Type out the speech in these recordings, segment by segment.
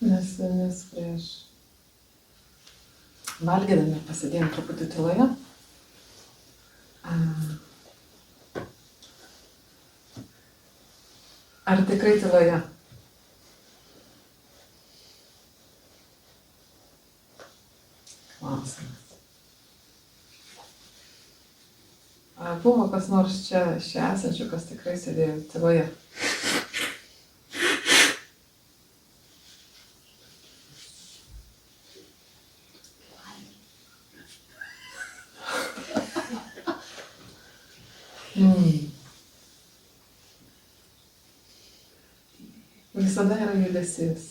Nes prieš valgydami pasidėjom truputį tyloje. Ar tikrai tyloje? Klausimas. Ar buvo kas nors čia esančių, kas tikrai sėdėjo tyloje? Visada yra judesys,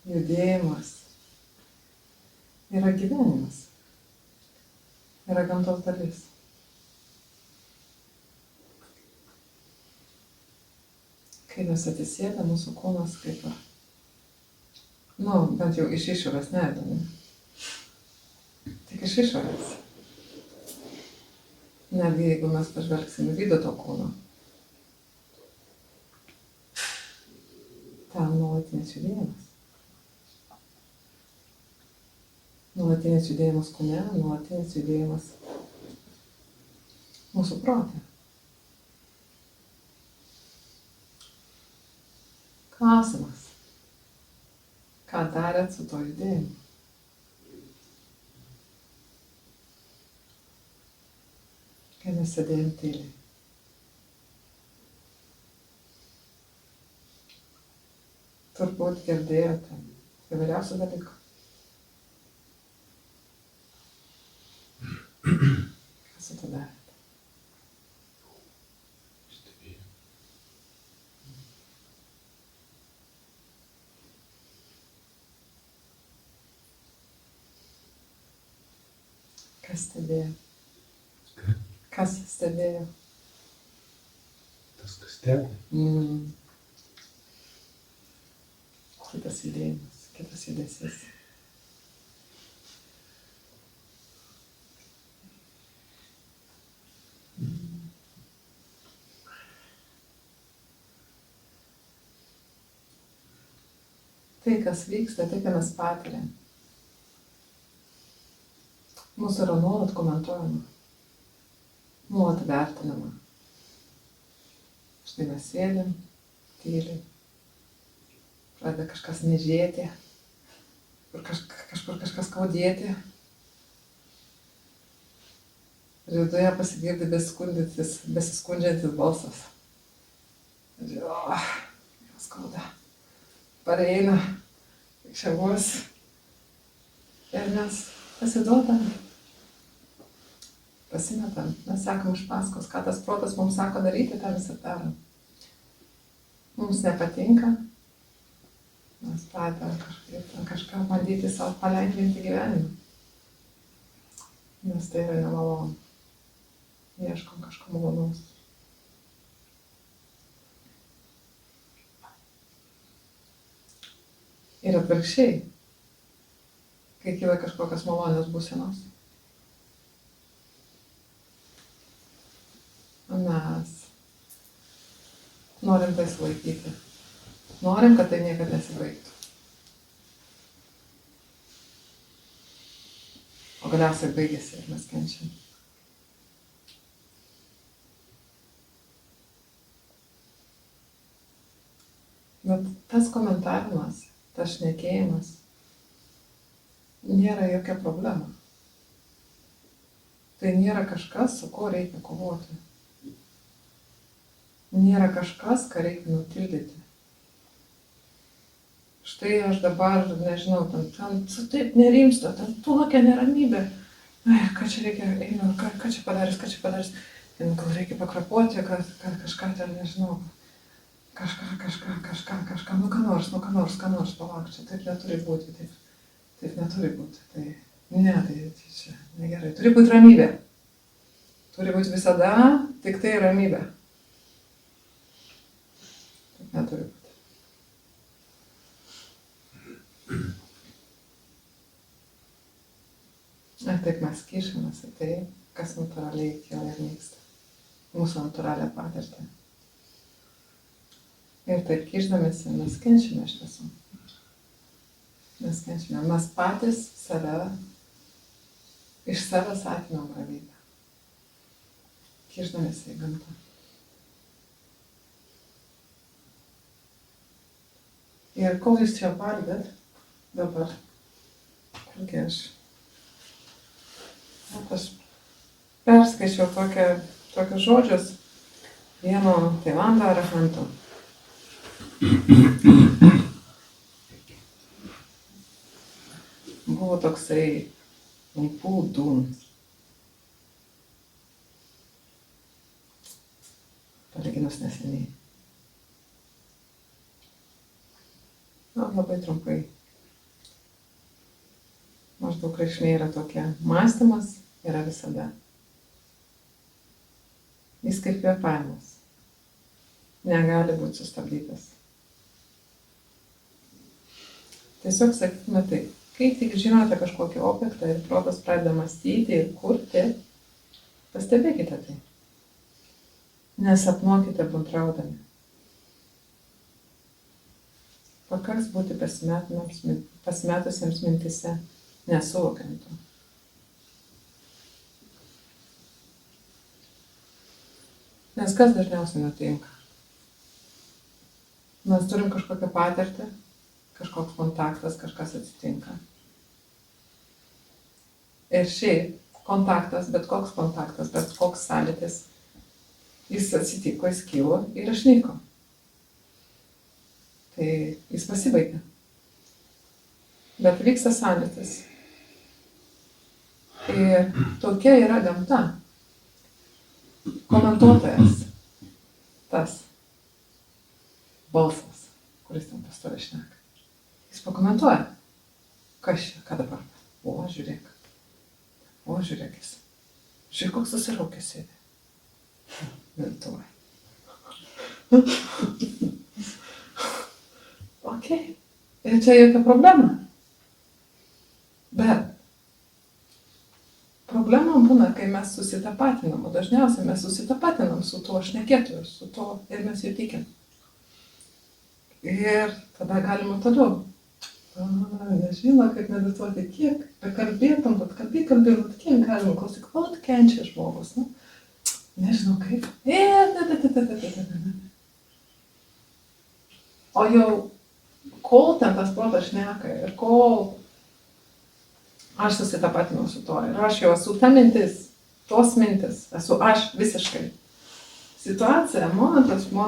judėjimas, yra gyvenimas, yra gamtos dalis. Kai mes atsisėda, mūsų kūnas kaip ir, bent jau iš išorės neįdomi, tik iš išorės. Netgi jeigu mes pažvelgsime vidų to kūno, ten nuolatinis judėjimas. Nuolatinis judėjimas kūne, nuolatinis judėjimas mūsų prote. Klausimas. Ką darėt su to judėjimu? Kai mes sėdėjom tyliai. Turbūt girdėjote įvairiausių dalykų. Ką su to darėte? Stebėjau. Kas stebėjo? Ką? Kas stebėjo? Tas, kas stebi. Kitas judėjimas, kitas judesys. Tai, kas vyksta, tai, ką mes patiriam, mūsų yra nuolat komentuojama, nuolat vertinama. Štai mes sėdim, tyliai. Pradeda kažkas nežėti, kažkur kažkas skaudėti. Ir viduje pasigirdi besiskundžiantis balsas. Jau skauda. Pareina, tik čia bus. Ir mes pasiduodam, pasimetam, mes sekam iš paskos, ką tas protas mums sako daryti, tą mes ir darom. Mums nepatinka. Mes pradedam kažką bandyti savo palengvinti gyvenimą. Nes tai yra nemalonu. Ieškom kažko malonaus. Ir atvirkščiai, kai kyla kažkokios malonios būsenos, mes norim tai sulaikyti. Norim, kad tai niekada nesibaigtų. O galiausiai baigėsi ir mes kenčiam. Bet tas komentavimas, tas šnekėjimas nėra jokia problema. Tai nėra kažkas, su kuo reikia kovoti. Nėra kažkas, ką reikia nutildyti. Štai aš dabar, nežinau, ten taip nerimsta, ten tokia neramybė. Ką čia reikia, ką čia padarys. Gal reikia pakrapuoti, kad kažką ten, nežinau, kažką, ką nors, palauk, čia taip neturi būti, taip neturi būti. Tai čia negerai. Turi būti ramybė. Turi būti visada tik tai ramybė. Taip neturi būti. Ir taip mes kišamės į tai, kas natūraliai kyla ir nyksta. Mūsų natūralią patirtį. Ir taip kišdamėsi mes kenčiame iš tiesų. Mes kenčiame. Mes patys save, iš savęs atimam ramybę. Kišdamėsi į gamtą. Ir kol jūs čia valgėt, dabar, kurgi aš perskaičiau tokius žodžius vieno Tailando arahanto. Buvo toksai Lumpų dūnas. Palyginus neseniai. Labai trumpai. Maždaug reikšmė yra tokia. Mąstymas yra visada. Jis kaip kvėpavimas. Negali būti sustabdytas. Tiesiog sakykime taip. Kai tik žinote kažkokį objektą ir protas pradeda mąstyti ir kurti, pastebėkite tai. Nesapnuokite bundraudami. Pakaks būti pasimetusiems mintise, nesuvokiant to. Nes kas dažniausiai nutinka? Mes turim kažkokią patirtį, kažkoks kontaktas, kažkas atsitinka. Ir šiaip kontaktas, bet koks kontaktas, bet koks sąlytis, jis atsitiko, jis kilo ir išnyko. Tai jis pasibaigė. Bet vyksta sąlytis. Ir tokia yra gamta. Komentuotojas, tas balsas, kuris ten pastoviai šneka. Jis pakomentuoja, kas čia, ką dabar. O, žiūrėk. O, žiūrėk jis. Žiūrėk, koks susiraukęs sėdi. Viltuoj. Ok. Ir čia jokia problema. Bet problema būna, kai mes susitapatinam, o dažniausiai mes susitapatinam su tuo šnekėtoju, su tuo ir mes jų tikim. Ir tada galima toliau. Nežinau, kaip medituoti, kiek bekalbėtum, bet kalbėt, kiek galima klausyk, o kenčia žmogus, nu, nežinau kaip. O jau, kol ten tas protas šneka ir kol aš susitapatinau su to ir aš jau esu ta mintis, tos mintis, esu aš visiškai. Situacija, momentas po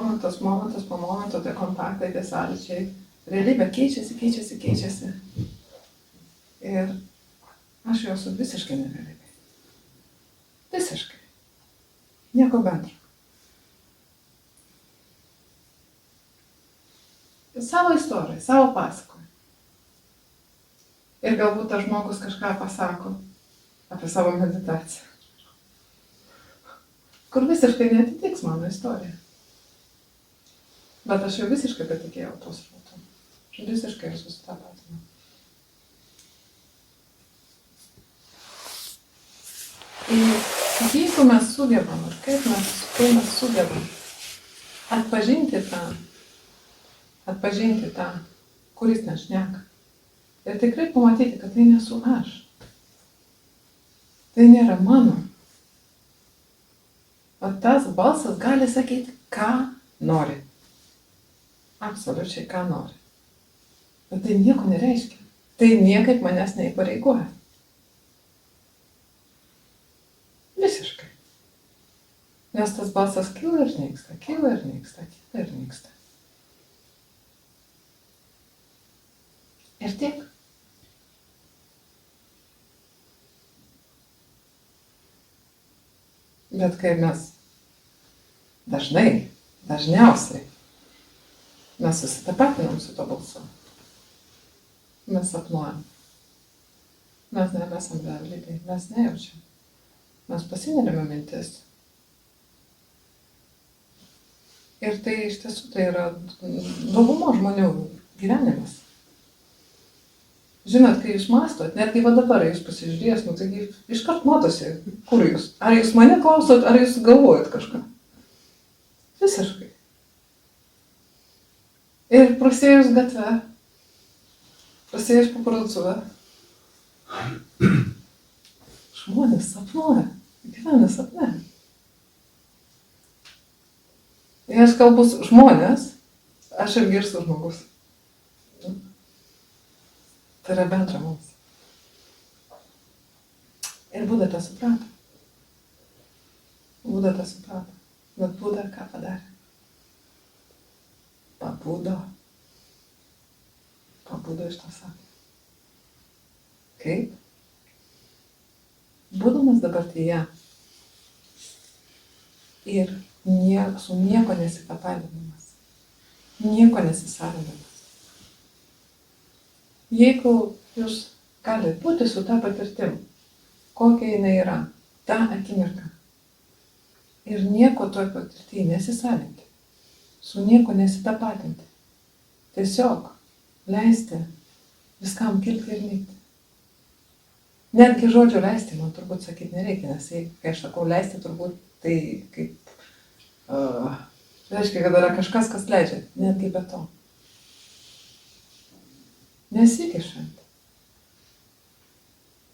momento, tie kontaktai, tie sąlyčiai, realybė keičiasi. Ir aš jau esu visiškai nerealybė. Visiškai. Nieko bendro. Savo istoriją, savo pasakoju. Ir galbūt tas žmogus kažką pasako apie savo meditaciją, kur visiškai neatitiks mano istoriją. Bet aš jau visiškai patikėjau tos srautų. Visiškai ir susitapatinau. Ir jeigu mes sugebam, ir kaip mes sugebam atpažinti tą, kuris nešneka. Ir tikrai pamatyti, kad tai nesu aš. Tai nėra mano. O tas balsas gali sakyti, ką nori. Absoliučiai ką nori. Bet tai nieko nereiškia. Tai niekaip manęs neįpareigoja. Visiškai. Nes tas balsas kyla ir nyksta. Ir tiek. Bet kai mes dažniausiai mes susitapatinam su to balsu, mes sapnuojam. Mes nesam realybėj, mes nejaučiam. Mes pasineriame mintis. Ir tai iš tiesų tai yra daugumo žmonių gyvenimas. Žinot, kai jūs mąstot, netgi va dabar jūs pasižiūrės, nu taigi iškart matosi, kur jūs. Ar jūs mane klausot, ar jūs galvojat kažką. Visiškai. Ir prasėjus gatve, prasėjus po parduotuvę, žmonės sapnuoja, gyvena sapne. Jei aš kalbu žmonės, aš irgi esu žmogus. Tai yra bendra mums. Ir Buda tą suprato. Buda tą suprato. Bet Buda ką padarė? Pabudo. Pabudo iš to sapno. Kaip? Būdamas dabartyje ir su nieko nesitapatinimas, nieko nesisavinimas. Jeigu jūs galite būti su ta patirtim, kokia jinai yra, ta akimirka, ir nieko toj patirtyje nesisavinti, su nieko nesitapatinti, tiesiog leisti viskam kilti ir nykti. Netgi žodžio leisti man turbūt sakyti nereikia, nes kai aš sakau leisti, turbūt tai kaip reiškia, kad yra kažkas, kas leidžia, netgi be to. Nesikišant,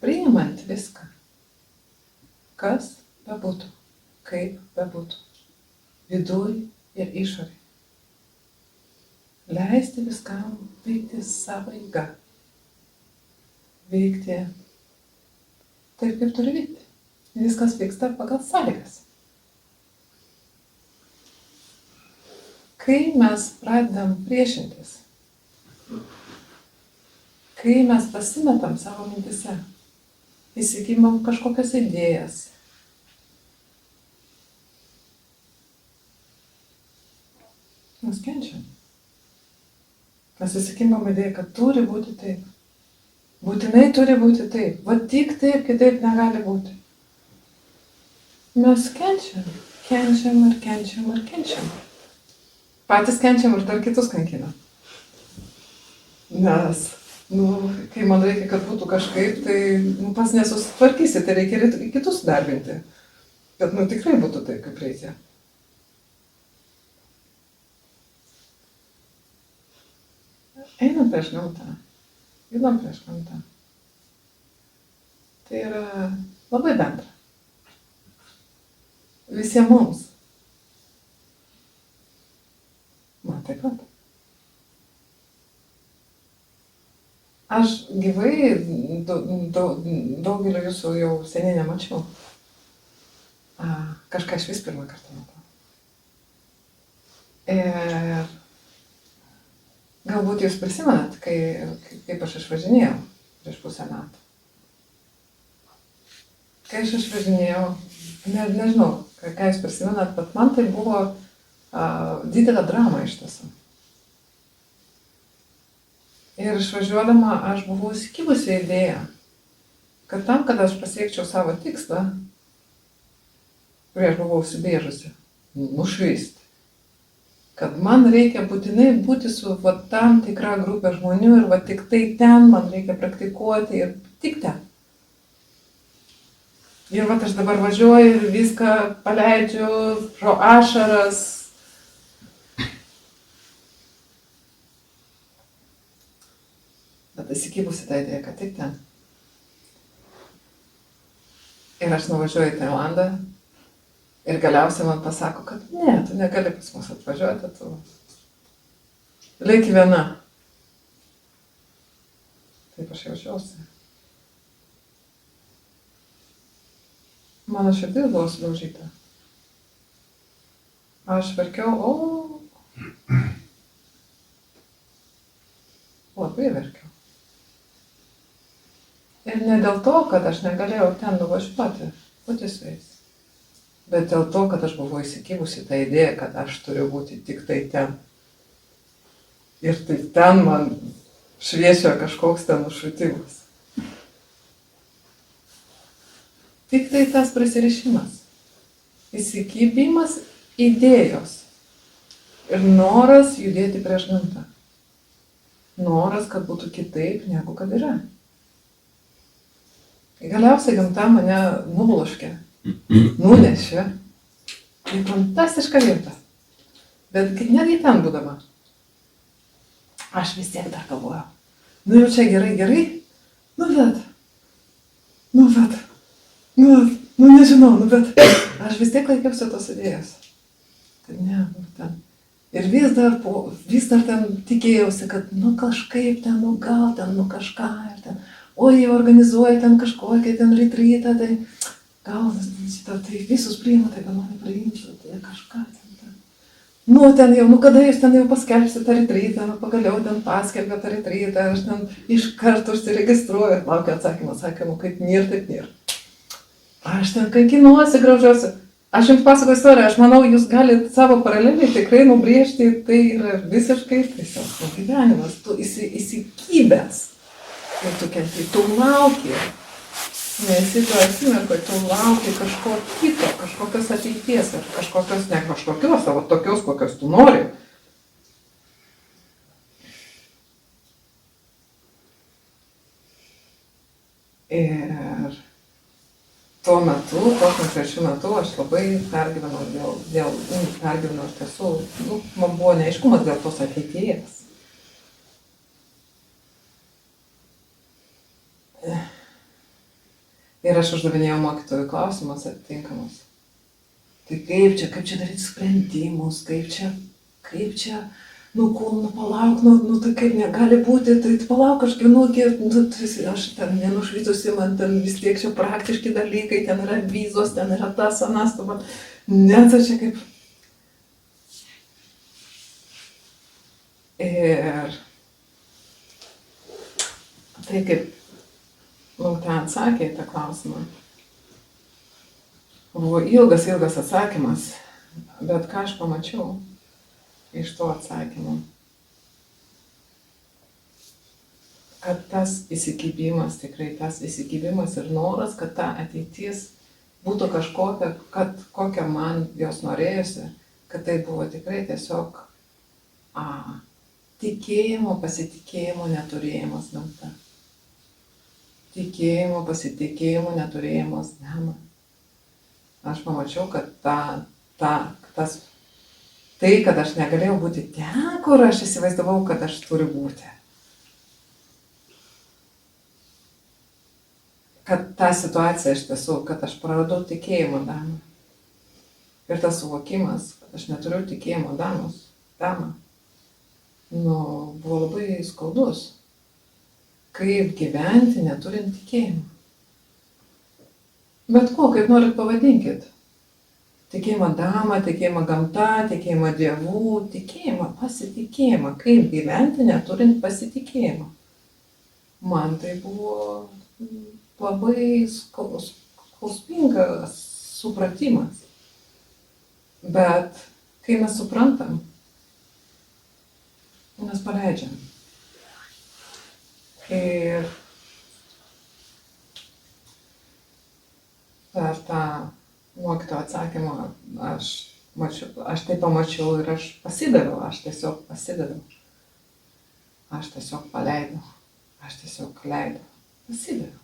priimant viską, kas bebūtų, kaip bebūtų, viduj ir išorėj. Leisti viskam veikti savo eiga, veikti taip, kaip turi vykti. Viskas vyksta pagal sąlygas. Kai mes pradedam priešintis, kai mes pasimetam savo mintise, įsigimam kažkokias idėjas, mes kenčiam. Mes įsigimam idėją, kad turi būti taip. Būtinai turi būti taip. Va tik taip, kitaip negali būti. Mes kenčiam. Kenčiam ir kenčiam ir kenčiam. Patys kenčiam ir dar kitus kankina. Nes, kai man reikia, kad būtų kažkaip, tai pas nesusitvarkysi, tai reikia ir kitus darbinti. Kad, tikrai būtų taip, kaip reikia. Einam prieš gamtą. Judam prieš gamtą. Tai yra labai bendra. Visiems mums. Man taip pat. Aš gyvai daugelio jūsų jau seniai nemačiau. Kažką iš vis pirmą kartą matau. Ir galbūt jūs prisimenat, kaip aš išvažinėjau prieš pusę metų. Kai aš išvažinėjau, nežinau, ką jūs prisimenat, bet man tai buvo didelė drama iš tiesų. Ir išvažiuodama aš buvau įsikibusi idėją, kad tam, kad aš pasiekčiau savo tikslą, kurį aš buvau užsibrėžusi, nušvisti, kad man reikia būtinai būti su tam tikra grupė žmonių ir tik tai ten man reikia praktikuoti ir tik ten. Ir aš dabar važiuoju ir viską paleidžiu pro ašaras. Bet įsikibusi tą idėją, kad tik ten. Ir aš nuvažiuoju į Tailandą. Ir galiausiai man pasako, kad ne, tu negali pas mus atvažiuoti, tu lieki viena. Taip aš jaučiausi. Mano širdis buvo sudaužyta. Aš verkiau, labai verkiau. Ir ne dėl to, kad aš negalėjau ten nuvažiuoti, būti su jais. Bet dėl to, kad aš buvau įsikibusi tą idėją, kad aš turiu būti tik tai ten. Ir tai ten man šviečia kažkoks ten nušvitimas. Tik tai tas prisirišimas. Įsikibimas idėjos. Ir noras judėti prieš gamtą. Noras, kad būtų kitaip, negu kad yra. Galiausiai gamta mane nubloškė. Nunešė į fantastišką vietą. Bet netgi ten būdama. aš vis tiek dar galvoju. Nu jau čia gerai, bet, nežinau, bet aš vis tiek laikiausi tos idėjos. Kad ne, ten. Ir vis dar ten tikėjausi, kad kažkaip ten, gal ten, kažką ir ten, jie organizuoja ten kažkokią ten retreatą, tai gal šitą, tai visus priima, tai gal mane priimčiau, tai kažką ten. Ten jau, kada jūs ten jau paskelbsite tą retreatą, pagaliau ten paskelbė tą retreatą, aš ten iš karto užsiregistruoju, laukiu atsakymų, kaip nėr, taip nėr. Aš ten kankinuosi, graužiuosi. Aš jums pasakoju istoriją, aš manau, jūs galite savo paraleliai tikrai nubrėžti, tai yra visiškai tiesiog gyvenimas, tu įsikibęs, kai tu kenti, tu lauki, nesi tu akimirkoj, tu lauki kažko kito, kažkokios ateities, ar kažkokios, ne kažkokios, savo tokios, kokios tu nori. Ir tuo metu, šiuo metu aš labai pergyvenau pergyvenau iš tiesų, man buvo neaiškumas dėl tos ateities. Ir aš uždavinėjau mokytojų klausimus atitinkamus. Tai kaip čia daryti sprendimus, kaip čia, palauk, tai kaip negali būti, tai palauk, aš ten nenušvitusi, man ten vis tiek čia praktiški dalykai, ten yra vizos, ten yra tas, anas, net čia kaip. Ir tai kaip ten atsakė į tą klausimą. Buvo ilgas atsakymas, bet ką aš pamačiau iš to atsakymo, kad tas įsikibimas, tikrai tas įsikibimas ir noras, kad ta ateitis būtų kažkokia, kad kokią man jos norėjusi, kad tai buvo tikrai tiesiog tikėjimo, pasitikėjimo neturėjimas gamta. Tikėjimo, pasitikėjimo neturėjimas žemė. Aš pamačiau, kad tai, kad aš negalėjau būti ten, kur aš įsivaizdavau, kad aš turiu būti. Kad ta situacija iš tiesų, kad aš praradau tikėjimo damą. Ir tas suvokimas, kad aš neturiu tikėjimo damą, buvo labai skaudus. Kaip gyventi neturint tikėjimo. Bet kaip norit pavadinkit. Tikėjimą damą, tikėjimą gamta, tikėjimą dievų, tikėjimą, pasitikėjimą. Kaip gyventi neturint pasitikėjimą. Man tai buvo labai skausmingas supratimas. Bet kai mes suprantam, mes paleidžiam. Ir per tą mokytojo atsakymą aš tai pamačiau ir aš pasidaviau, aš tiesiog pasidaviau. Aš tiesiog paleidau, aš tiesiog leidau, pasidaviau.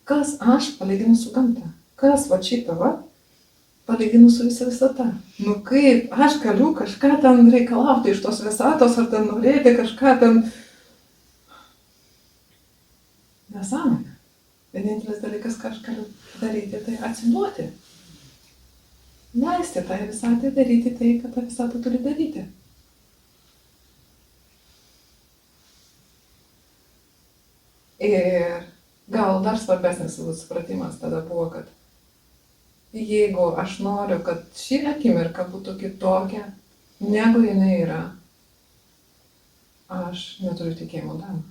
Kas aš palyginu su gamta? Kas šitą palyginu su visa visata? Kaip aš galiu kažką ten reikalauti iš tos visatos, ar ten norėti kažką ten. Nesąmonė. Vienintelis dalykas, ką aš galiu daryti, tai atsiduoti. Leisti tai visatai daryti tai, ką ta visata turi daryti. Ir gal dar svarbesnis supratimas tada buvo, kad jeigu aš noriu, kad ši akimirka būtų kitokia, negu jinai yra, aš neturiu tikėjimo damą.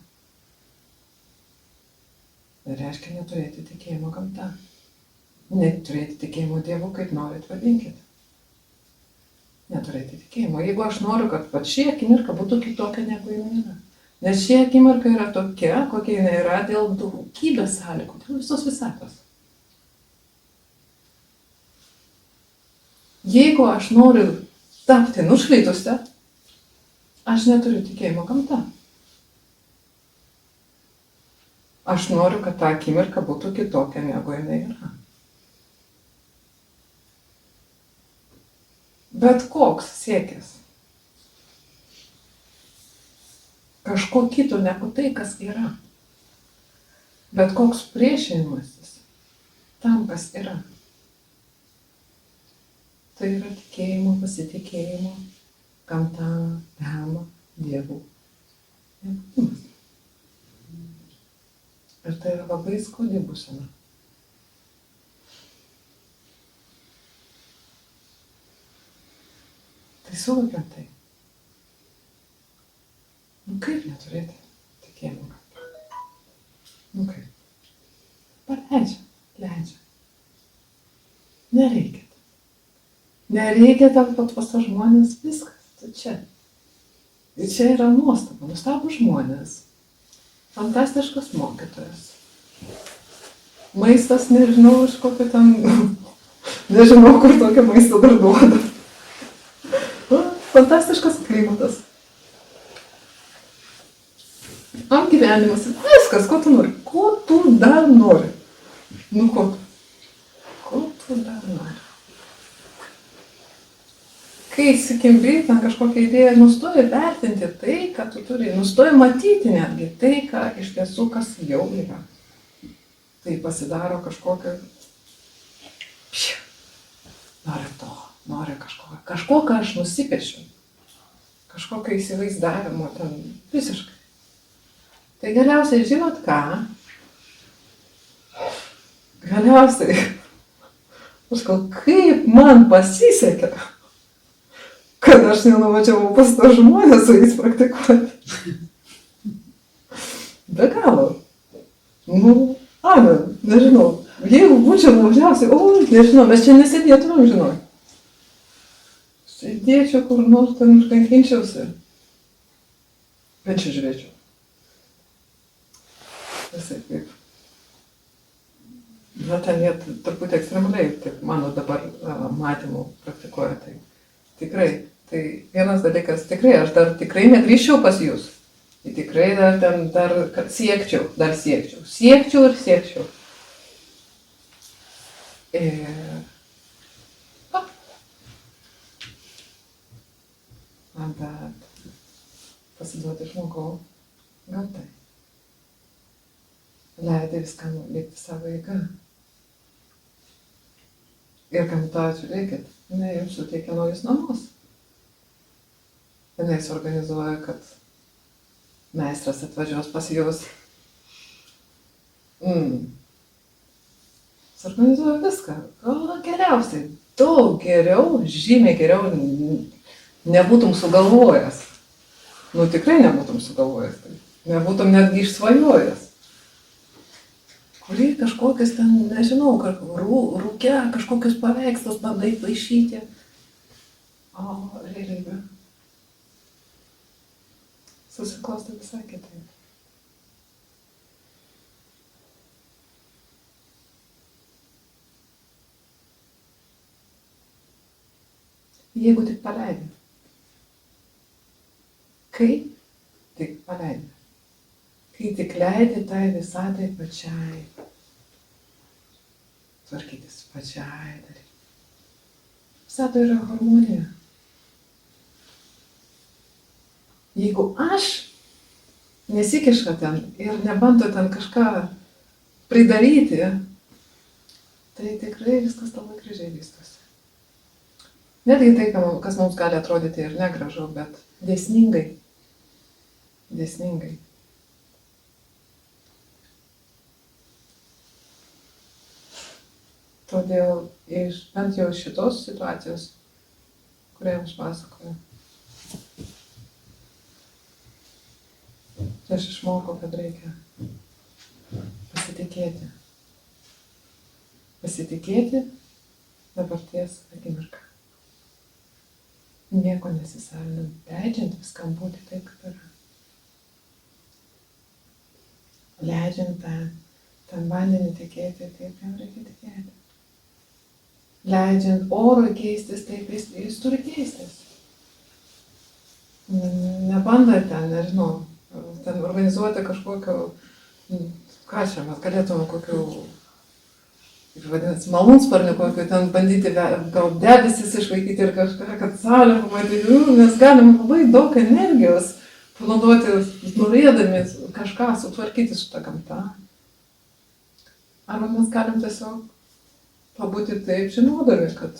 Tai reiškia neturėti tikėjimo gamta. Neturėti tikėjimo dievu, kaip norit vadinkit. Neturėti tikėjimo. Jeigu aš noriu, kad ši akimirka būtų kitokia, negu jinai yra. Nes ši akimirka yra tokia, kokia jinai yra dėl daugybės sąlygų, dėl visos visatos. Jeigu aš noriu tapti nušvitusią, aš neturiu tikėjimo gamta. Aš noriu, kad ta akimirka būtų kitokia, negu jinai yra. Bet koks siekis kažko kito negu tai, kas yra. Bet koks priešinimasis tam, kas yra. Tai yra tikėjimo, pasitikėjimo, gamta, žemė, dievų. Nebuvimas. Ir tai yra labai skaudi būsena. Tai suvokiam tai. Kaip neturėti tikėjimo gamtą? Kaip? Paleidžia, leidžia. Nereikia. Nereikia tau pas tos žmonės, viskas, tu čia. Ir čia yra nuostaba, nuostabus žmonės, fantastiškas mokytojas. Maistas, nežinau, iš kokio ten, nežinau, kur tokio maisto dar duoda. Fantastiškas klimatas. Gyvenimas, viskas, ko tu nori. Ko tu dar nori? Ko tu dar nori? Kai įsikimbi ten kažkokią idėją, nustoji vertinti tai, ką tu turi, nustoji matyti netgi tai, ką iš tiesų, kas jau yra. Tai pasidaro kažkokią, nori to, nori kažko, ką aš nusipiešiu, kažkokio įsivaizdavimo ten visiškai. Tai galiausiai, žinot ką? Galiausiai, aš gal kaip man pasisekė, kad aš nenuvažiavau pas tos žmonės su jais praktikuoti. Be galo. Amen, nežinau. Jeigu būčiau nuvažiavusi, nežinau, mes čia nesėdėtumėm, žinau. Sėdėčiau kur nors ten užkankinčiausi. Bet čia žiūrėčiau. Visai kaip. Na, ten jie truputį ekstremaliai, taip mano dabar matymų praktikuoja. Tai tikrai, tai vienas dalykas, tikrai, aš dar tikrai negrįžčiau pas jūs. Tai tikrai dar siekčiau. Siekčiau. Bet pasiduoti žmogau gamtai. Leidai viskam likti savo eiga. Ir gamta, žiūrėkit, jinai jums suteikia naujus namus. Jinai suorganizuoja, kad meistras atvažiuos pas jūs. Suorganizuoja viską. Geriausiai, daug geriau, žymiai geriau nebūtum sugalvojęs. Tikrai nebūtum sugalvojęs. Nebūtum netgi išsvajojęs. Kurį kažkokius ten, nežinau, rūke kažkokius paveikslus bandai paišyti. O realybė susiklosto visai kitaip. Jeigu tik paleidi. Kai tik paleidi. Kai tik leidi tai visatai pačiai tvarkytis, pačiai daryti. Visatoje yra harmonija. Jeigu aš nesikiša ten ir nebando ten kažką pridaryti, tai tikrai viskas labai gražiai vystosi. Netgi tai, kas mums gali atrodyti ir negražu, bet dėsningai. Todėl bent jau šitos situacijos, kurią jums pasakoju, tai aš išmokau, kad reikia pasitikėti. Pasitikėti dabarties akimirką. Nieko nesisavinant, leidžiant viskam būti taip, kaip yra. Leidžiant ten vandenį tekėti, taip jam reikia tikėti. Leidžiant orui keistis, taip jis turi keistis. Nebandai ten, nežinau, ten organizuoti kažkokio, ką čia mes galėtume kokių, kaip vadinasi, malūnsparnių kokių, ten bandyti gal debesis išvaikyti ir kažką, kad saulę pamatyti, mes galim labai daug energijos panaudoti, norėdami kažką sutvarkyti su ta gamta. Arba mes galim tiesiog pabūti taip, žinodami, kad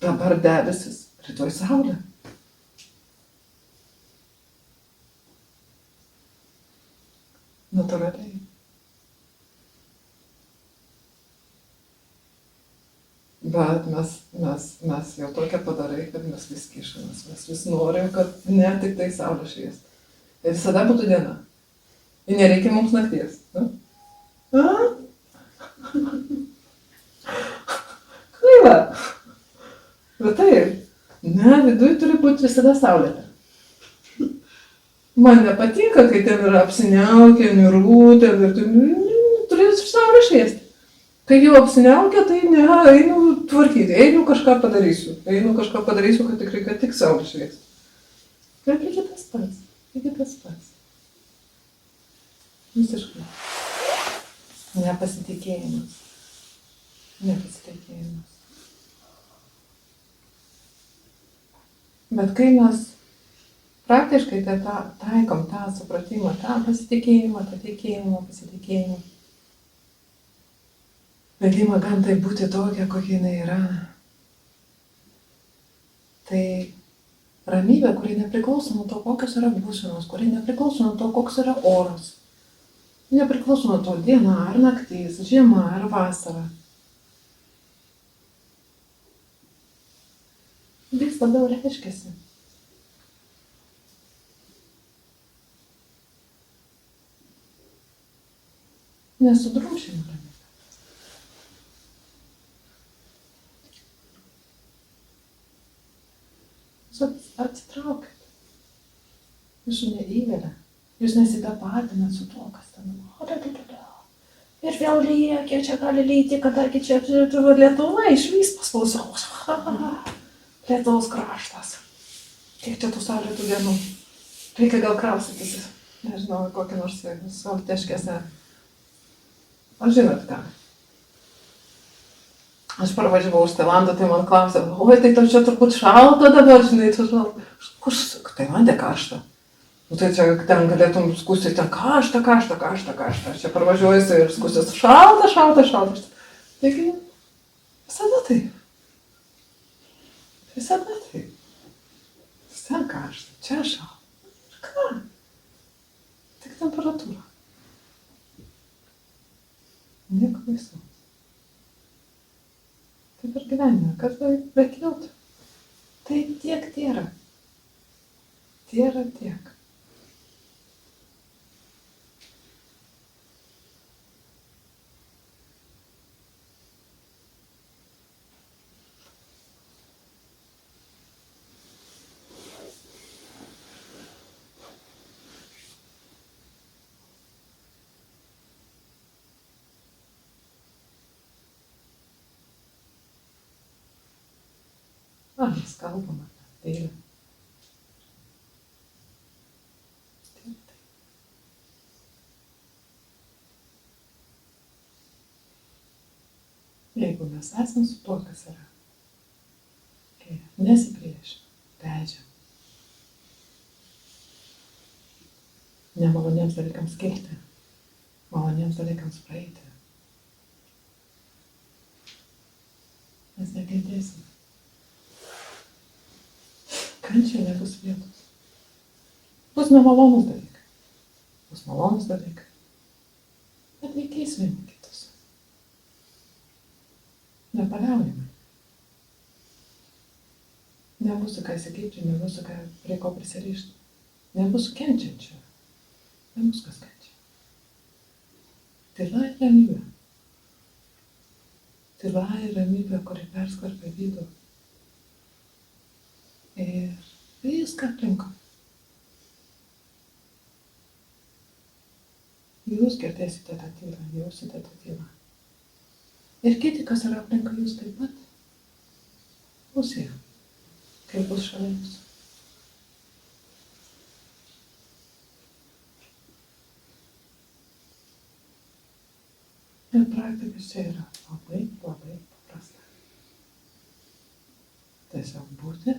dabar debesis, rytoj saulė. Natūraliai. Bet mes jau tokia padarai, kad mes vis kišamės, mes vis norim, kad ne tik tai saulė šviestų. Ir visada būtų diena. Ir nereikia mums nakties. Kvaila. Bet taip, ne, viduj turi būti visada saulėta. Man nepatinka, kai ten yra apsiniaukę, niūru, ten ir turės saulė šviesti. Kai jau apsiniaukę, tai ne, einu tvarkyti, einu kažką padarysiu, kad tikrai, kad tik saulė šviesti. Ir lygiai tas pats. Visiškai. Nepasitikėjimas. Bet kai mes praktiškai taikom tą supratimą, tą pasitikėjimą, leidimą gamtai būti tokia, kokia jinai yra, tai ramybė, kuri nepriklauso nuo to, kokios yra būsenos, kuri nepriklauso nuo to, koks yra oras, nepriklauso nuo to diena ar naktis, žiema ar vasara. Vis labiau reiškiasi. Nesudrumšim ramybę. Atsitraukit. Jūsų neįvelia. Jūs nesitapatinat su tuo, kas ten. Ir vėl lyja, kiek čia gali lyti, kadangi čia Lietuva išvys pas mus. Lietuvos kraštas. Kiek čia tų saulėtų dienų. Reikia gal kraustytis. Nežinau, kokį nors salteškėse. Aš žinot ką. Aš parvažiavau už Tailandą, tai man klausė, oi, tai tau čia turbūt šalta dabar, žinai, tu šalta. Kur Tailande karšta? Nu tai čia ten galėtum skųsti, ten karšta. Aš čia parvažiuojusi ir skūsiu, šalta. Taigi, visada taip. Ten karšta, čia šalta. Ir ką? Tik temperatūra. Nieko viso. Taip ir gyvenime, kas bekiltų. Tai tiek tėra. Tiek. Mes kalbam apie tai. Jeigu mes esam su tuo, kas yra, nesipriešinam, leidžiam. Nemaloniems dalykams kilti, maloniems dalykams praeiti. Mes nekentėsim. Kančiai nebus vietos. Bus nemalonus dalykai. Bet reikės vieni kitus. Nepaliaujamai. Nebus ką įsikeičia, nebus prie ko prisirišti. Nebus kenčiančio. Nebus kas kenčia. Tyla ir ramybė, kuri perskverbia vidų. Ir viską aplinkui. Jūs girdėsite tą tylą, jausite tą tylą. Ir kiti, kas yra aplinkui jūs taip pat, bus jie, kai bus šalia jūsų. Ir praktikas čia yra labai paprasta. Tiesiog būti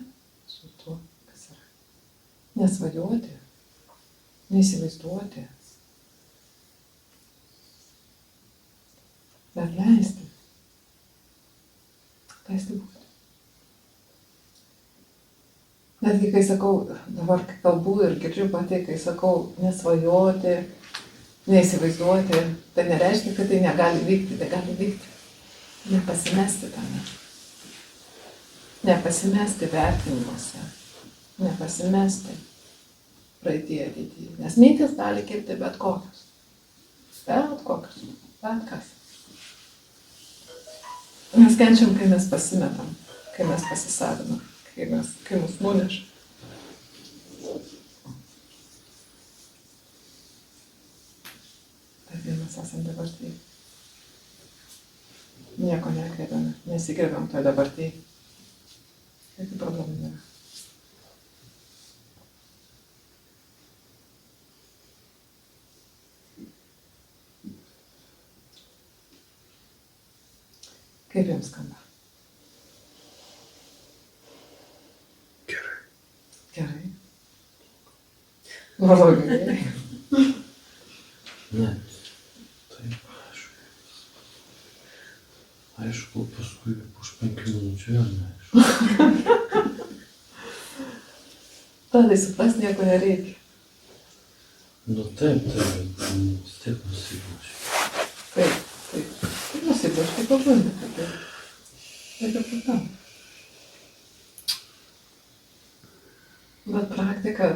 su tuo, kas yra. nesvajoti, neįsivaizduoti, bet leisti būti. Netgi kai sakau, dabar kai kalbu ir girdžiu pati, kai sakau nesvajoti, neįsivaizduoti, tai nereiškia, kad tai negali vykti, tai gali vykti. Nepasimesti tame. Nepasimesti vertinimuose. Nepasimesti praeityje ateityje. Nes mintis gali kilti bet kokios. Bet kokios. Bet kas. Mes kenčiam, kai mes pasimetam, kai mes pasisavinam, kai mus nuneša. Bet mes esam dabartyje. Nieko nekreipiame, nesikreipiam toj dabartyje. Jokių problemų nėra. Kaip jums skamba? Gerai. Gerai. Blogai. Ne. Taip, aišku, paskui už 5 minučių jau neaišku. Tadai supras nieko nereikia. Nu taip, bet vis tiek nusiblaškiu. Taip. Tai nusiblaškiai pabandė. Reikia problemų. Bet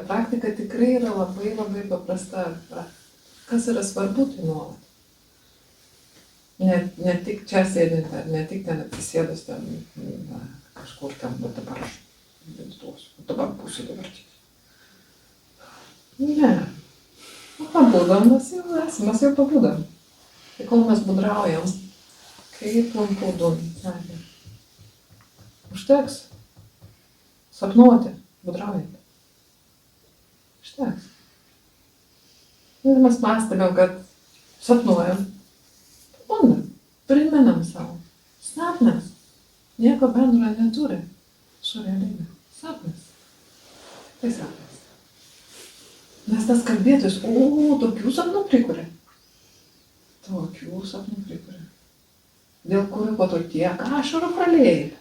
praktika tikrai yra labai labai paprasta. Kas yra svarbu, tai nuolat. Ne tik čia sėdint, ne tik ten atsisėdus ten, kažkur ten, bet dabar aš medituosiu, dabar būsiu dabarčiai. Ne. Pabudom, mes jau pabudom. Tai kol mes budraujam, kaip lampūdum, sakė. Užteks. Sapnuoti, budraujant. Užteks. Ir mes mąstėme, kad sapnuojam. Pabundam. Primenam savo. Sapnas. Nieko bendro neturi su realybė. Sapnas. Tai sapnas. Nes tas kalbėtis, tokių sapnų prikuria. Tokių sapnų prikuria. Dėl kurių po to tiek ašarų pralėjai.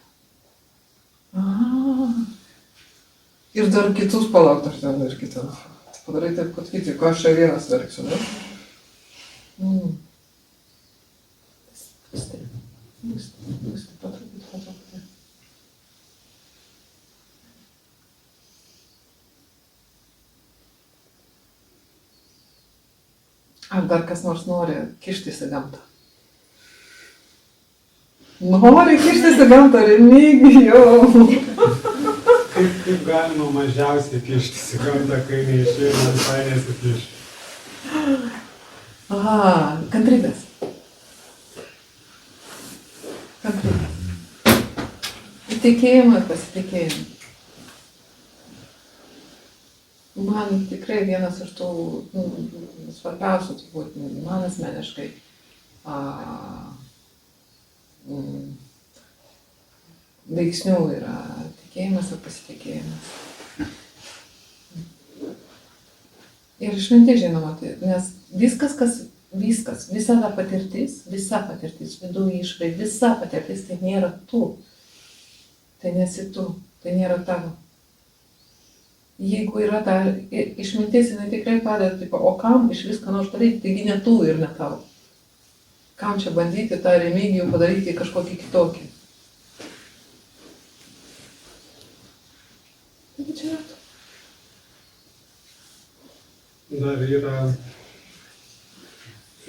Ir dar kitus palauk, dar ten ir kitus. Padarai taip, kad kiti, ko aš čia vienas verksiu, ne? Būsti patruputį. Ar dar kas nors nori kištis į gamtą? Nori kištis į gamtą, Remigijau. Kaip galima mažiausiai kištis į gamtą, kai neišeina visai nesikišti? Kantrybės. Įtikėjimą ir pasitikėjimą. Man tikrai vienas iš tų svarbiausių, turbūt, man asmeniškai, veiksnių yra tikėjimas ir pasitikėjimas. Ir išmintis, žinoma, nes visa ta patirtis, viduje išrai, visa patirtis, tai nėra tu. Tai nesi tu, tai nėra tavo. Jeigu yra ta išmintis, jinai tikrai padeda, tipo, o kam iš viską nors daryti, taigi ne tu ir ne tavo. Kam čia bandyti tą Remigijų padaryti kažkokį kitokį? Taigi čia yra tu. Dar yra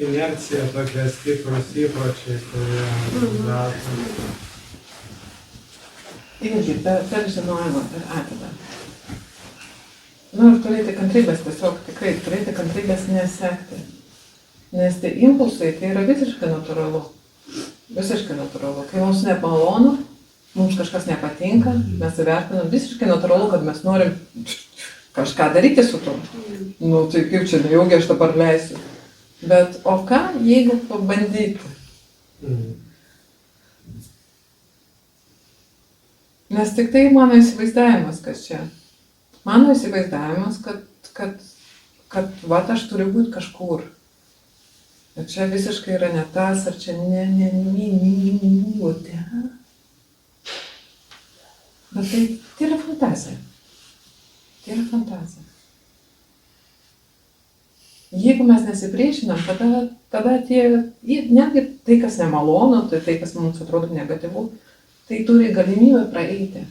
inercija tokie stiprus įpročiai, kurie veda. Irgi per žinojimą, per atėdą. Ir turėti kantrybės, tiesiog tikrai turėti kantrybės nesekti. Nes tie impulsai, tai yra visiškai natūralu. Visiškai natūralu. Kai mums nemalonu, mums kažkas nepatinka, mes įvertinam visiškai natūralu, kad mes norim kažką daryti su tuo. Tai kaip čia, nejaugi aš dabar leisiu. Bet o ką, jeigu pabandyti? Nes tik tai mano įsivaizdavimas, kas čia. mano įsivaizdavimas, kad vat aš turiu būti kažkur. Ir čia visiškai yra ne tas, ar čia ne, o ten. Bet tai yra fantazija. Tai yra fantazija. Jeigu mes nesipriešinam, tada netgi tai, kas nemalonu, tai, kas mums atrodo negatyvu, tai turi galimybę praeiti.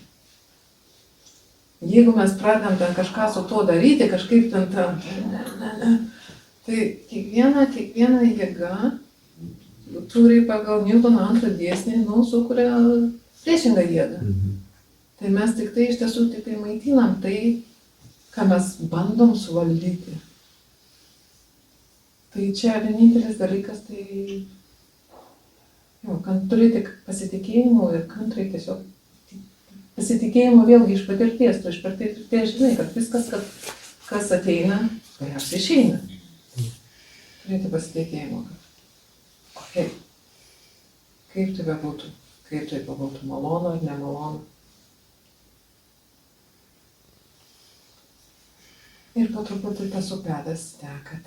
Jeigu mes pradedam ten kažką su tuo daryti, kažkaip ten, tai kiekviena jėga turi pagal Newtono antrą dėsnį, sukuria priešingą jėgą. Tai mes tik tai iš tiesų tik tai maitinam tai, ką mes bandom suvaldyti. Tai čia vienintelis dalykas, tai turėti pasitikėjimo ir kantriai tiesiog pasitikėjimo vėlgi iš patirties. Tu iš patirties žinai, kad viskas, kas ateina, galiausiai išeina. Turėti pasitikėjimo. Kaip tai bebūtų, kaip tai bebūtų malonu ar nemalonu. Ir po truputį tas upelis teka.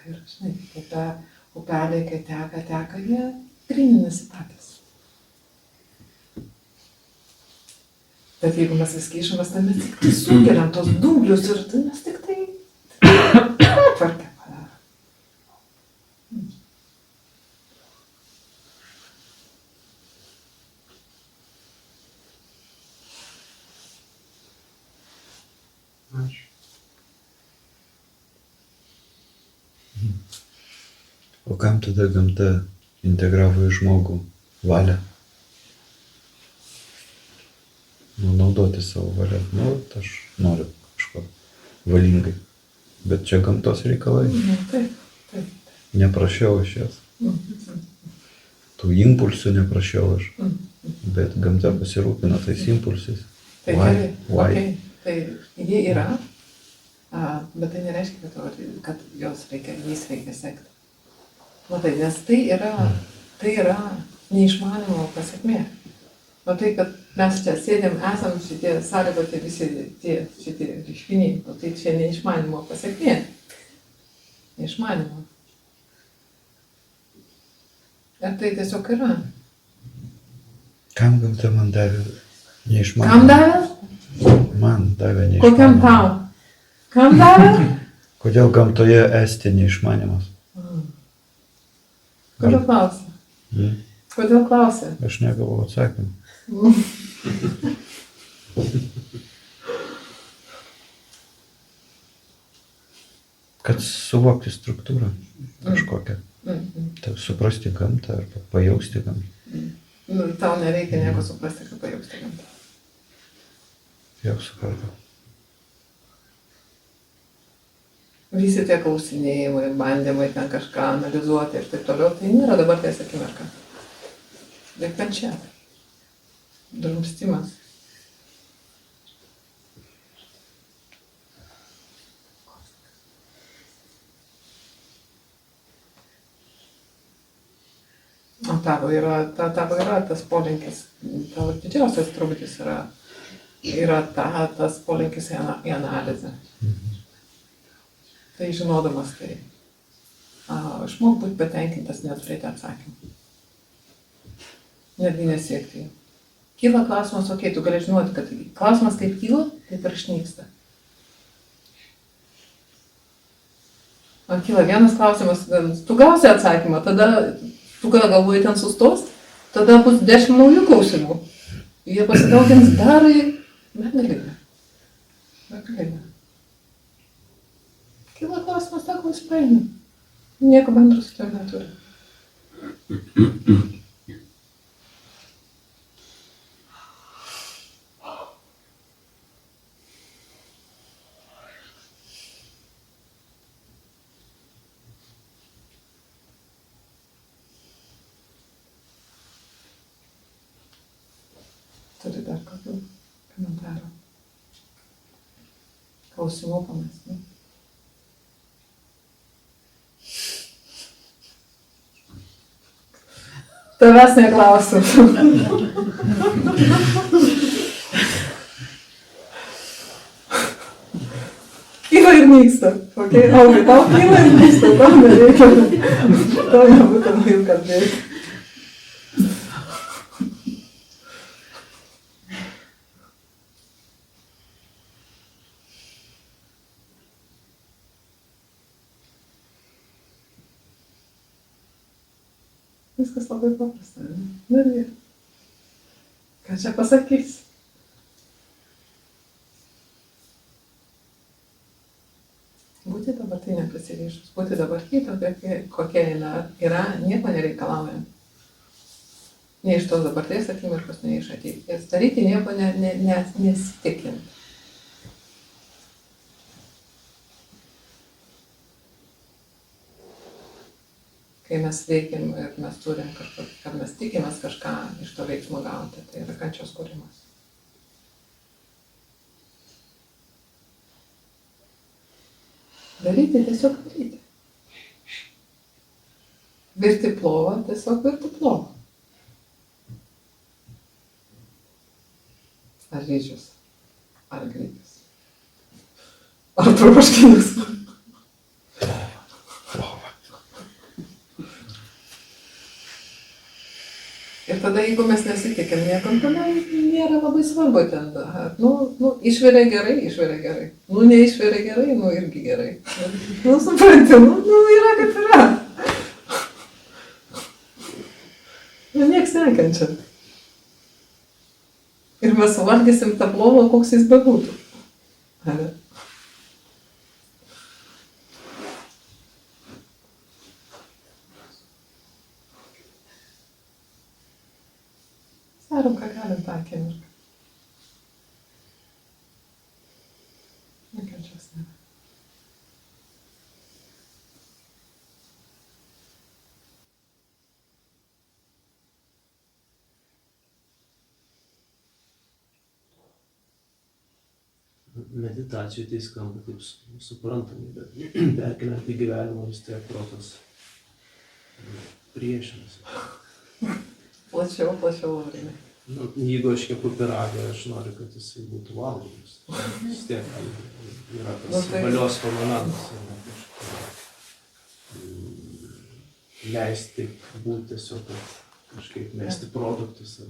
Ir žinai, ta upeliai, kai teka, jie gryninasi patys. Bet jeigu mes vis kišamės, tai mes tik tai sugeriam tos dumblius ir tai mes tik tai tvarkę padarom. Ačiū. O kam tada gamta integravo į žmogų valią? Naudoti savo valią. Aš noriu kažko valingai. Bet čia gamtos reikalai. Taip. Neprašiau aš jas. Tų impulsų neprašiau aš. Bet gamta pasirūpina tais impulsais. Tai gerai. Okay. Tai jie yra, bet tai nereiškia, kad jais reikia sekti. Matai, nes tai yra neišmanimo pasekmė. Matai, kad mes čia sėdėm, esam šitie sąlygoti visi šitie reiškiniai, tai čia neišmanimo pasekmė. Neišmanimo. Ir tai tiesiog yra. Kam gamta man davė neišmanimą? Kam davė? Man davė neišmanimą. Kokiam tau? Kam davė? Kodėl gamtoje esti neišmanimas? Kodėl klausia? Kodėl klausia? Aš negavau atsakymą. Kad suvokti struktūrą kažkokią. Suprasti gamtą arba pajausti gamtą. Tau nereikia nieko suprasti, kad pajausti gamtą. Jau supratau. Visi tie klausinėjimai, bandymai ten kažką analizuoti ir taip toliau, tai nėra dabarties akimirka. Bet kančia. Drumstimas. O tavo yra tas polinkis, tavo didžiausias trukdis yra tas polinkis į analizę. Tai žinodamas tai, išmok būti patenkintas, neturėti atsakymą. Netgi nesiekti jų. Kyla klausimas, tu gali žinoti, kad klausimas kaip kyla, taip ir išnyksta. Man kyla vienas klausimas, tu gausi atsakymą, tada tu galvoji ten sustos, tada bus 10 naujų klausimų. Jie pasidaugins dar į begalybę. Kyla klausimas, sako, jis paėmė. Nieko bendro su tavim neturi. Turi dar kokių komentarų. Klausimų pamąstymų. Tavęs neklausiu. nyksta. Okay? Augai, tau kyla ir nyksta, tau nereikia. Tau nebūtina jau kalbėti. Viskas labai paprasta. Na ir ką čia pasakys? Būti dabartinė prisirišus, būti dabartinė, kokia yra, nieko nereikalauja. Ne iš tos dabarties akimirkos, ne iš ateities. Daryti nieko nesitikint. Kai mes veikim ir mes turim kažkokį, kad mes tikimės kažką iš to veiksmo gauti, tai yra kančios kūrimas. Daryti, tiesiog daryti. Virti plovą, tiesiog virti plovą. Ar ryžius, ar grybus, ar troškinius. Ir tada, jeigu mes nesitikim niekam, tada nėra labai svarbu ten. Išveria gerai. Neišveria gerai, irgi gerai. Supranti, yra kaip yra. Nieks nekenčia. Ir mes suvalgysim tą plovą, koks jis bebūtų. Ar? Darom, ką galim tą akimirką. Nekančios nėra. Meditacijų tai skamba taip suprantami, bet perkeliant į gyvenimą vis tiek protas priešinasi. Plačiau, Laurinai. Jeigu aš kepu pyragą, aš noriu, kad jisai būtų valgomas. Vis tiek yra tas valios momentas. Leisti būti tiesiog kažkaip mesti produktus.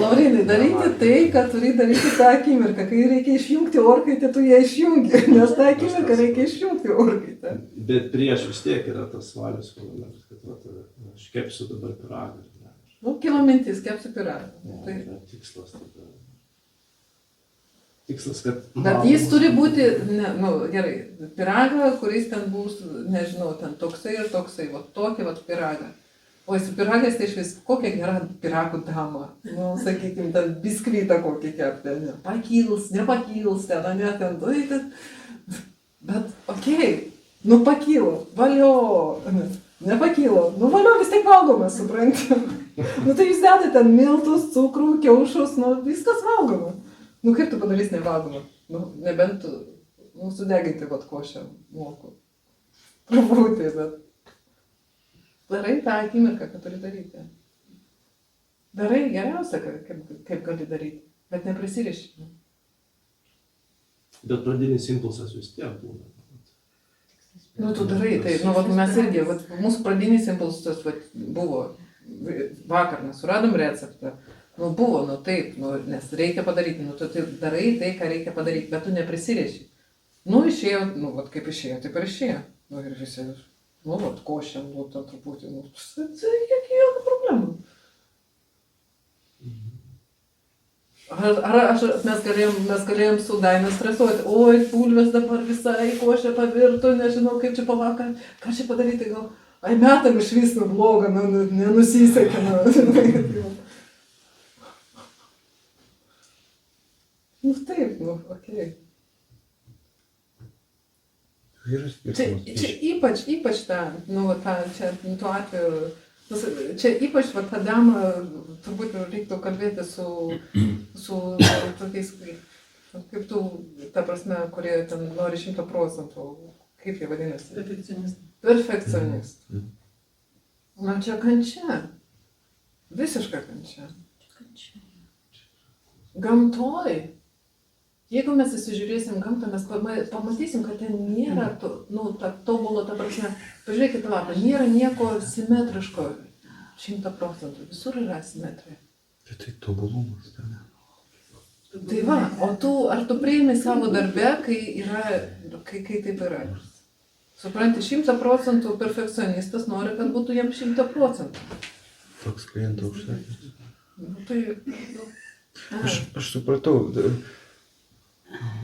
Laurinai, daryti tai, ką turi daryti tą akimirką. Kai reikia išjungti orkaitę, tu ją išjungi, nes tą akimirką reikia išjungti orkaitę. Bet prieš vis tiek yra tas valios momentas, kad aš kepsiu dabar pyragą. Kilo mintis, kepsiu pyragą. Tai yra tikslas. Tikslas, kad... Bet jis turi būti, gerai, pyragą, kuris ten bus, nežinau, ten toksai ir toksai, tokį pyragą. O su pyragais tai iš vis, kokia gera pyragų dama. Sakykime, ten biskvitą kokį kepti. Pakils, nepakils, ten. Bet, pakilo, valio. Nepakylo. Valio vis tiek valgomas, supranti. Tai jūs dedate ten miltus, cukrų, kiaušus, viskas valgoma. Kaip tu padarys nevalgoma? Nebent tu, sudeginti košę moku. Truputį, bet... Darai tą akimirką, ką turi daryti. Darai geriausia, kaip gali daryti, bet neprisiriši. Bet pradinis impulsas vis tiek būna. Tu darai, tai, mes irgi, mūsų pradinis impulsas buvo, vakar mes suradom receptą, taip, nes reikia padaryti, tu darai tai, ką reikia padaryti, bet tu neprisiriši. Išėjo, kaip išėjo, taip ir išėjo. Ir visi, košėm, ten truputį, jokių problemų. Mes galėjom su Daina stresuoti, oi, bulvės dabar visai košė pavirto, nežinau, kaip čia pavakar, ką čia padaryti, gal, metam iš vis blogą, nenusisekė. Taip, okei. Čia ypač tuo atveju, čia ypač tą damą turbūt reiktų kalbėti su tokiais, kaip tu, ta prasme, kurie ten nori 100%, kaip jie vadinasi? Perfekcionistai. Čia kančia. Visiška kančia. Gamtoj, jeigu mes įsižiūrėsim gamtą, mes pamatysim, kad ten nėra tobulo, ta prasme, pažiūrėkit lapą, nėra nieko simetriško 100%, visur yra simetrija. Bet tai tobulumas, tai ne? Tai va, ar tu priimi savo darbę, kai taip yra? Supranti, 100% perfekcionistas nori, kad būtų jam 100%. Toks klientų užsakymas. Aš supratau,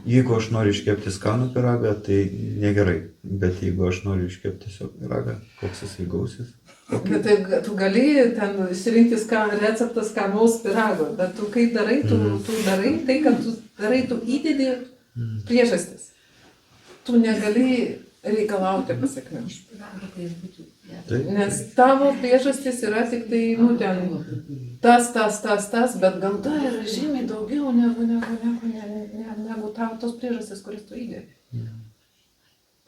jeigu aš noriu iškepti skanų pyragą, tai negerai, bet jeigu aš noriu iškepti tiesiog pyragą, koks jisai gausis? Bet tai tu gali ten išsirinkti receptą skanaus pyrago, bet tu kai darai, tu darai tai, kad tu darai, tu įdedi priežastis. Tu negali reikalauti pasiekmių. Nes tavo priežastis yra tik tai, tas, bet gamta yra žymiai daugiau negu tos priežastis, kuris tu įdedi.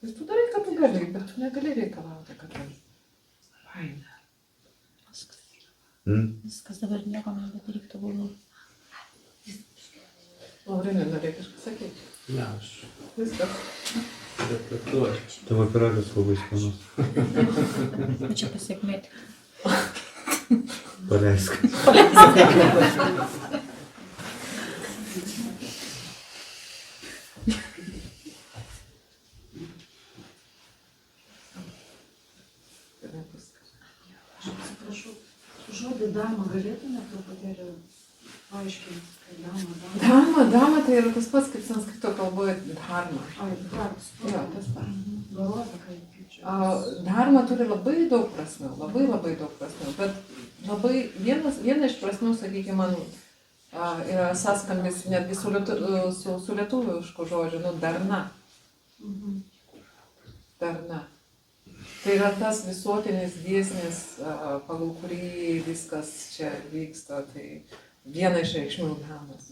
Tai tu darai, kad tu gali, bet tu negali reikalauti, kad tai. Faina. Viskas dabar nieko nebedaryk tobulai. Laurinai, norėjai kažką sakyti? Ne, aš Viskas. reflektuoju. Tavo pyragas labai skanus. Bet čia pasiekmė tik. Paleisk. Atsiprašau, žodį dama galėtume truputėlį paaiškinti, kad Dama tai yra tas pats, kaip sanskrito kalboje dharma. Jo, tas pats. Dharma turi labai daug prasmių, labai daug prasmių, bet viena iš prasmių, sakykime, man yra sąskambis netgi su lietuvišku žodžiu, darna. Darna. Tai yra tas visuotinis dėsnis, pagal kurį viskas čia vyksta, tai viena iš reikšmių dharmos.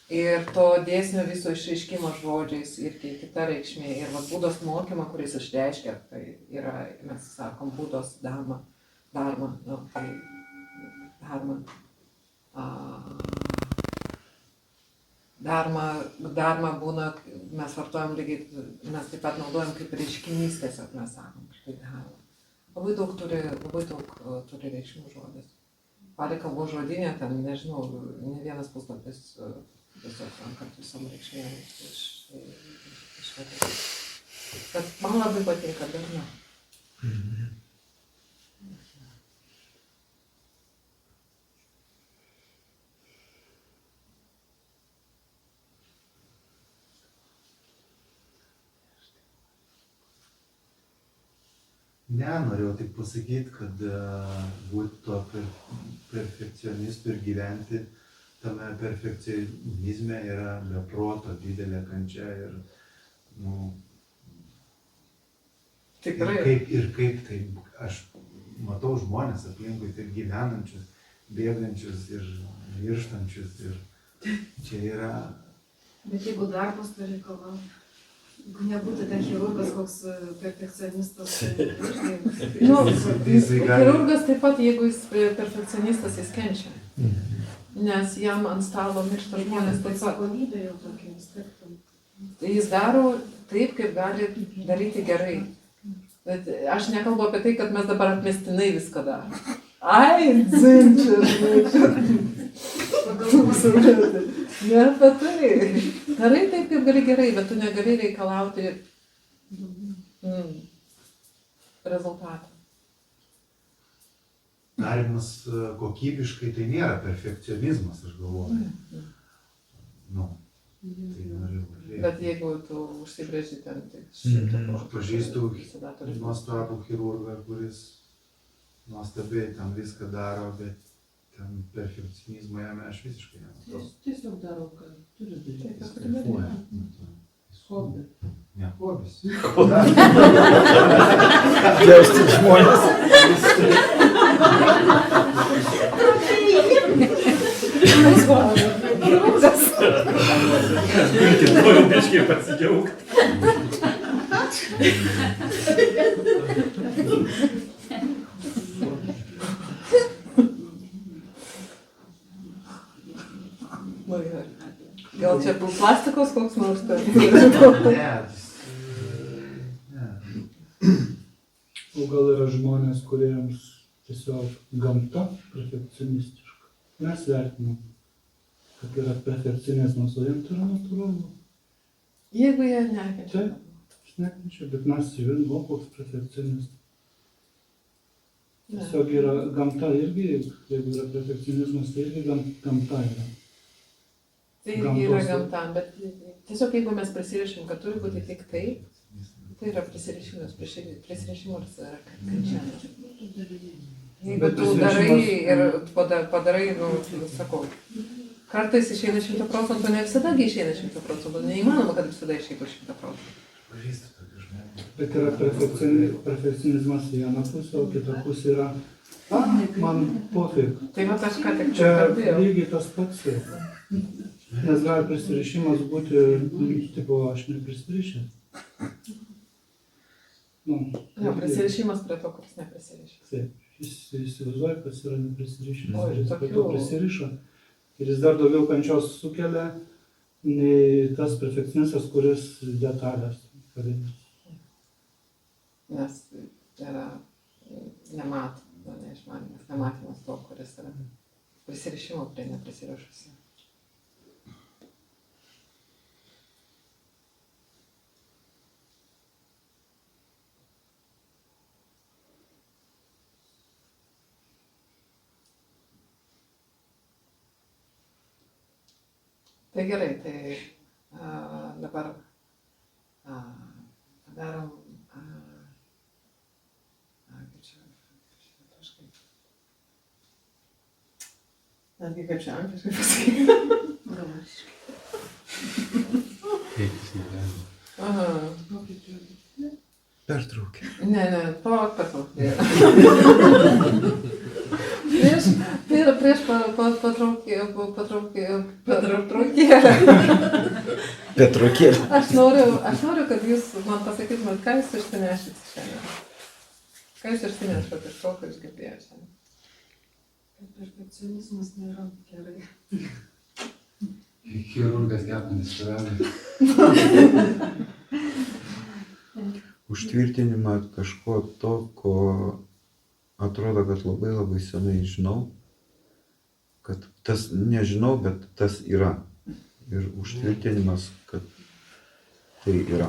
Ir to dėsnio viso išreiškimo žodžiais irgi kita reikšmė. Ir Budos mokymą, kuris išreiškia, tai yra, mes sakom, Budos dharma, tai dharma. Dharma būna, mes vartojam lygiai, mes taip pat naudojam kaip reiškinys, tiesiog mes sakom, štai dharma. Labai daug turi reikšmių žodis. Pali kalbos žodinė, ten, nežinau, ne vienas puslapis tiesiog kartu visom reikšmėm išvedė. Bet man labai patinka darna. Ne, norėjau tik pasakyti, kad būti tuo perfekcionistu ir gyventi tame perfekcionizme yra be proto didelė kančia ir, Tikrai. Ir kaip tai, aš matau žmonės aplinkui taip gyvenančius, bėgančius ir mirštančius ir čia yra. Bet jeigu darbas turi reikalauti. Jeigu nebūtų ten chirurgas koks perfekcionistas, chirurgas taip pat, jeigu jis perfekcionistas, jis kenčia. Nes jam ant stalo miršta žmonės taip pat. atsakomybė jau tokia vis tiek. Jis daro taip, kaip gali daryti gerai. Bet aš nekalbu apie tai, kad mes dabar atmestinai viską darom. Ai, dzinčia. Ne apie tai. Darai taip, kaip gali gerai, bet tu negali reikalauti rezultatą. Darimas kokybiškai tai nėra perfekcionizmas, aš galvoju. Tai noriu pažiūrėti. Bet jeigu tu užsibrėži ten tik Aš pažįstu nuostabų chirurgą, kuris nuostabiai ten viską daro, bet ten perfekcionizmo jame aš visiškai nematau. Tiesiog daro, ką turi daryti. Kaifuoja. Hobį. Ne hobis. Pjaustyk žmonės. Kitoj biškiai pasidžiaugti. čia plastikos koks nors tai. Ne. O gal yra žmonės, kuriems tiesiog gamta perfekcionistiška. Mes vertinam, kad yra perfekcionizmas, o jiems tai yra natūralu. Jeigu jie nekenčia. Taip, aš nekenčiu, bet mes žiūrim, o koks perfekcionistas. Ne. Tiesiog yra gamta irgi, jeigu yra perfekcionizmas, tai irgi gamta yra. Tai irgi yra Gamtos- gamta, bet tiesiog jeigu mes prisirišim, kad turi būti tik taip, tai yra prisirišimas, prisirišimas yra kančia. Jeigu Bet tu darai prisirišimas- ir padarai, sakau, kartais išeina 100%, ne visada išeina 100%, neįmanoma, kad visada išeitų 100%. Pažįstu tokių žmonių. Bet yra perfekcionizmas viena pusė, o kita pusė yra, man pofig. Tai va aš ką tik Čia kalbėjau. lygiai tas pats yra. Nes gali prisirišimas būti, tipo, aš neprisirišęs. Nu, Jo, prisirišimas prie to, kuris neprisirišęs. Taip, jis įsivaizduoja, kas yra neprisirišęs. Oi, Ir jis prie tokių- to prisiriša. Ir jis dar daugiau kančios sukelia nei tas perfekcionistas, kuris detalės karinės. Nes yra neišmanimas, nematymas to, kuris yra prisirišimo prie neprisirišusio. Tai gerai, tai dabar padarom netgi kaip čia angliškai pasakyti. Eikis negalima. Aha. Pertraukė. Ne, palauk pertraukėlę. Prieš pertraukėlę. Petrokėlė. Aš noriu, kad jūs man pasakytumėt, ką jūs išsinešit šiandien. Ką jūs išsinešat iš to, ką jūs girdėjote šiandien. Perfekcionizmas nėra gerai. Chirurgas kepenis suvedė. Užtvirtinimą kažko to, ko atrodo, kad labai labai senai žinau, kad tas nežinau, bet tas yra. Ir užtvirtinimas, kad tai yra.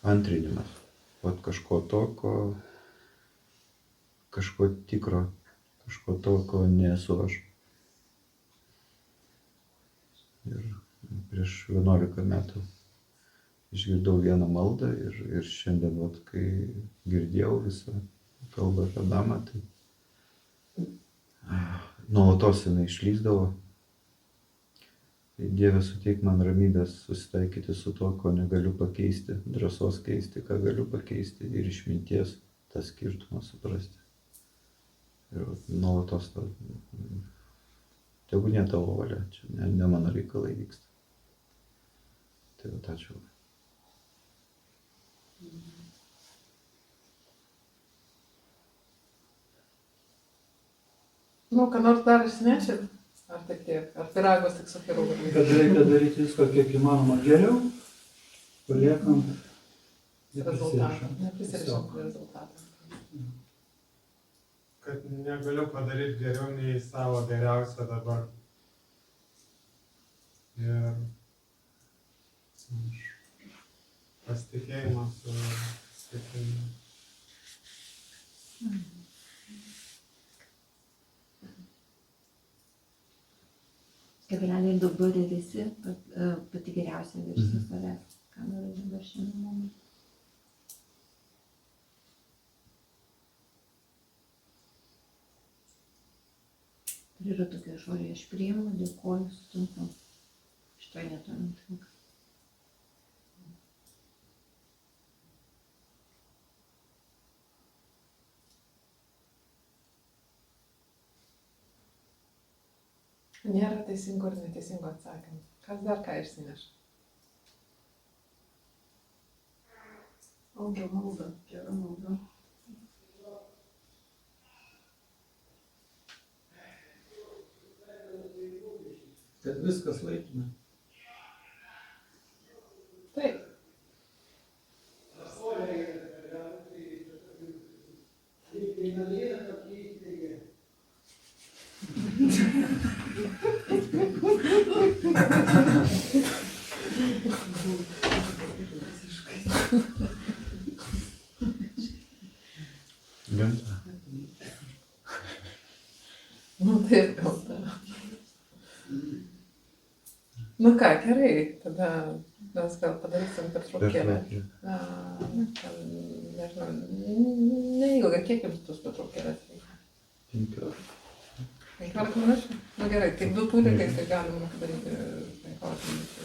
Antrinimas. Vat kažko to, kažko tikro, kažko to, ko nesu aš. Ir prieš 11 metų išgirdau vieną maldą ir šiandien, vat, kai girdėjau visą kalbą apie Damą, tai nuolatos jinai išlįsdavo. Tai Dieve, suteik man ramybės susitaikyti su to, ko negaliu pakeisti, drąsos keisti, ką galiu pakeisti ir išminties tą skirtumą suprasti. Ir nuolatos to, tegu ne tavo valia, čia ne mano reikalai vyksta. Tai vat ačiū. Nu, ką nors dar išsinešit? Ar tik tiek? Ar pyragos tik su chirurgais? Kad reikia daryti viską kiek įmanoma geriau, paliekant Rezultatą. Neprisirišam prie rezultatą. Kad negaliu padaryti geriau nei savo geriausią dabar. Ir pasitikėjimas su stiprinimu. Kad realiai dabar ir esi pati geriausia versija savęs, ką darai dabar šiame momente. Ir yra tokia žodžiai, aš priimu, dėkoju, sutinku. Šitoj vietoj nutinka. Nėra teisingo ir neteisingo atsakymų. Kas dar ką išsineša? Malda, gera malda. Kad viskas laikina. Ginta. Nu taip gal ta. Nu ką, gerai, tada mes gal padarysim pertraukėlę. Nežinau, neilga, kiek jums tos pertraukėlės reikia? 15 minučių? Nu gerai, tai 2 tulikai, tai galima padaryti 15 minučių.